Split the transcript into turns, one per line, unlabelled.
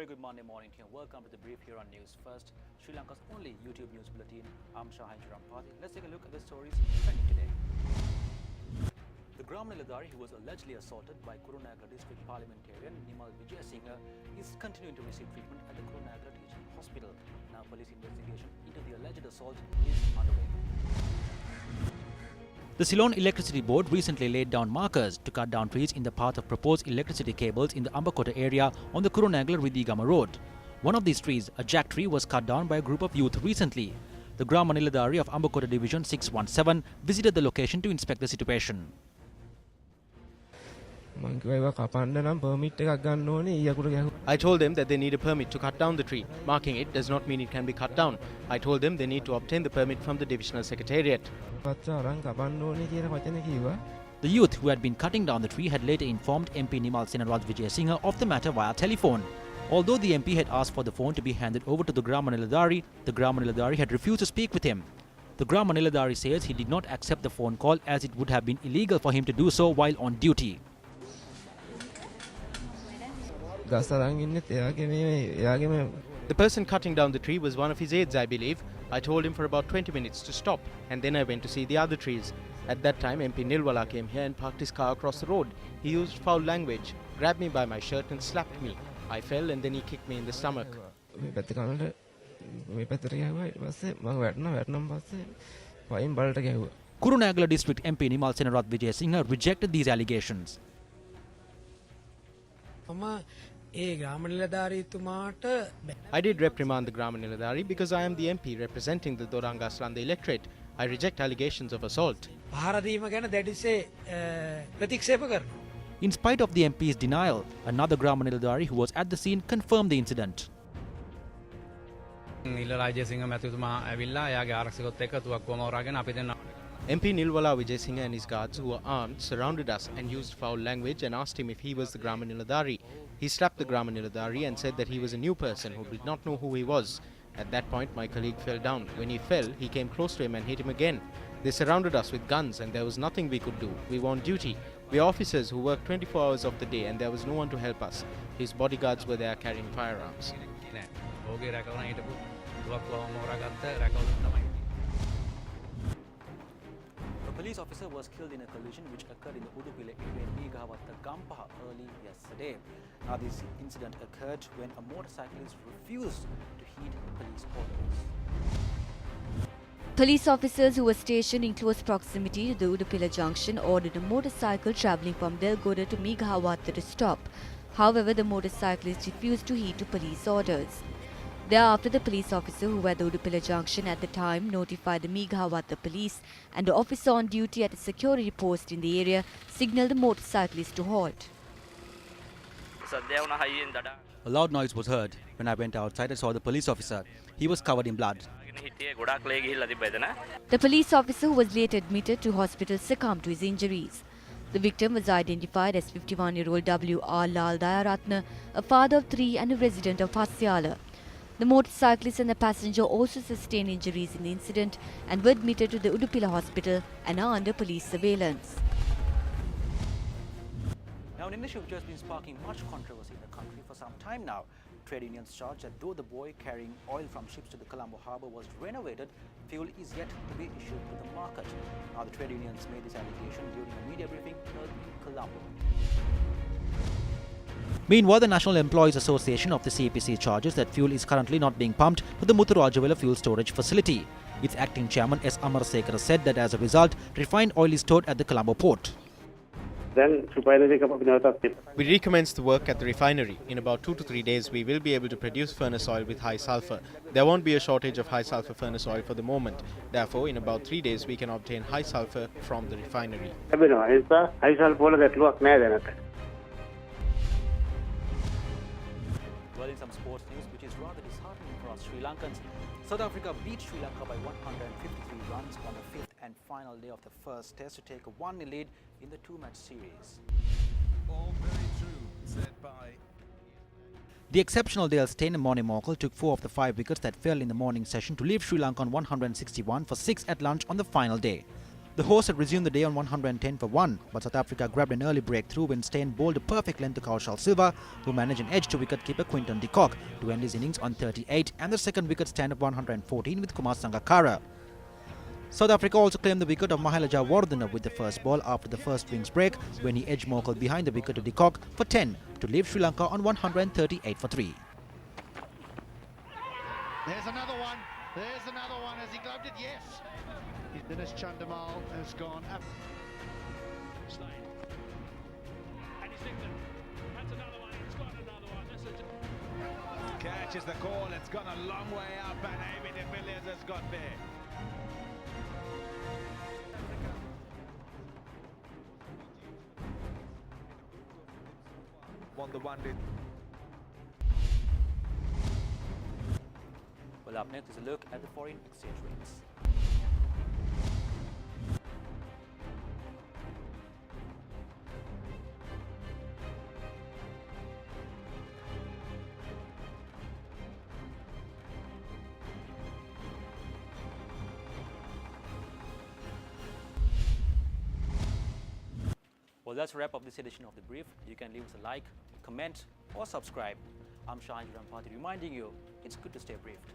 good Monday morning to you. Welcome to the brief here on Newsfirst, Sri Lanka's only YouTube news bulletin. I'm Shahin Rampati. Let's take a look at the stories trending today. The Gram Niladhari, who was allegedly assaulted by Kurunegala district parliamentarian Nimal Vijayasinghe, is continuing to receive treatment at the Kurunegala Teaching Hospital. Now, police investigation into the alleged assault is underway. The Ceylon Electricity Board recently laid down markers to cut down trees in the path of proposed electricity cables in the Ambakota area on the Kurunegala-Ridigama road. One of these trees, a jack tree, was cut down by a group of youth recently. The Gram Niladhari of Ambakota Division 617 visited the location to inspect the situation.
I told them that they need a permit to cut down the tree. Marking it does not mean it can be cut down. I told them they need to obtain the permit from the divisional secretariat.
The youth who had been cutting down the tree had later informed MP Nimal Vijayasinghe of the matter via telephone. Although the MP had asked for the phone to be handed over to the Gram Niladhari, the Gram Niladhari had refused to speak with him. The Gram Niladhari says he did not accept the phone call as it would have been illegal for him to do so while on duty.
The person cutting down the tree was one of his aides, I believe. I told him for about 20 minutes to stop, and then I went to see the other trees. At that time, MP Nilwala came here and parked his car across the road. He used foul language, grabbed me by my shirt and slapped me. I fell and then he kicked me in the stomach.
Kurunegala District MP Nimal Vijayasinghe rejected these allegations.
I did reprimand the Gram Niladhari because I am the MP representing the Dorangaslanda electorate. I reject allegations of assault.
In spite of the MP's denial, another Gram Niladhari who was at the scene confirmed the incident.
MP Nilwala Vijayasinghe and his guards, who were armed, surrounded us and used foul language and asked him if he was the Gram Niladhari. He slapped the Gram Niladhari and said that he was a new person who did not know who he was. At that point, my colleague fell down. When he fell, he came close to him and hit him again. They surrounded us with guns and there was nothing we could do. We were on duty. We are officers who work 24 hours of the day and there was no one to help us. His bodyguards were there carrying firearms.
A police officer was killed in a collision which occurred in the Udupila area in Meghawatha Gampaha early yesterday. Now, this incident occurred when a motorcyclist refused to heed police orders.
Police officers who were stationed in close proximity to the Udupila junction ordered a motorcycle travelling from Delgoda to Meghawatha to stop. However, the motorcyclist refused to heed to police orders. Thereafter, the police officer who were at the Udupila junction at the time notified the Meghawatha police, and the officer on duty at a security post in the area signalled the motorcyclist to halt.
A loud noise was heard. When I went outside, I saw the police officer. He was covered in blood.
The police officer, who was later admitted to hospital, succumbed to his injuries. The victim was identified as 51-year-old W.R. Lal Dayaratna, a father of 3 and a resident of Hasyala. The motorcyclist and the passenger also sustained injuries in the incident and were admitted to the Udupila hospital and are under police surveillance.
Now, an issue which has been sparking much controversy in the country for some time now. Trade unions charge that though the buoy carrying oil from ships to the Colombo harbour was renovated, fuel is yet to be issued to the market. Now, the trade unions made this allegation during a media briefing held in Colombo. Meanwhile, the National Employees Association of the CPC charges that fuel is currently not being pumped to the Muthurajawala fuel storage facility. Its acting chairman S. Amarasekara said that as a result, refined oil is stored at the Colombo port.
We recommence the work at the refinery. In about 2 to 3 days, we will be able to produce furnace oil with high sulfur. There won't be a shortage of high sulfur furnace oil for the moment. Therefore, in about 3 days, we can obtain high sulfur from the refinery.
Well, in some sports news, which is rather disheartening for us Sri Lankans, South Africa beat Sri Lanka by 153 runs on the 5th and final day of the first test to take a 1-0 lead in the 2-match series.
All very true, said by...
The exceptional Dale Steyn and Morne Morkel took 4 of the 5 wickets that fell in the morning session to leave Sri Lanka on 161 for 6 at lunch on the final day.
The hosts had resumed the day on 110 for 1, but South Africa grabbed an early breakthrough when Steyn bowled a perfect length to Kaushal Silva, who managed an edge to wicketkeeper Quinton de Kock to end his innings on 38 and the second wicket stand of 114 with Kumar Sangakkara. South Africa also claimed the wicket of Mahela Jayawardene with the first ball after the first innings break when he edged Morkel behind the wicket to de Kock for 10 to leave Sri Lanka on 138 for 3.
There's another one. There's another one. Has he gloved it? Yes. Dinesh Chandimal has gone up.
Steyn. And he's nicked it. That's another one. He's got another one. That's a
Catches the call. It's gone a long way up, and Amy de Villiers has got there. Won the one-day.
Well, up next is a look at the foreign exchange rates. Well, that's a wrap up this edition of The Brief. You can leave us a like, comment or subscribe. I'm Shahan Rampati reminding you, it's good to stay briefed.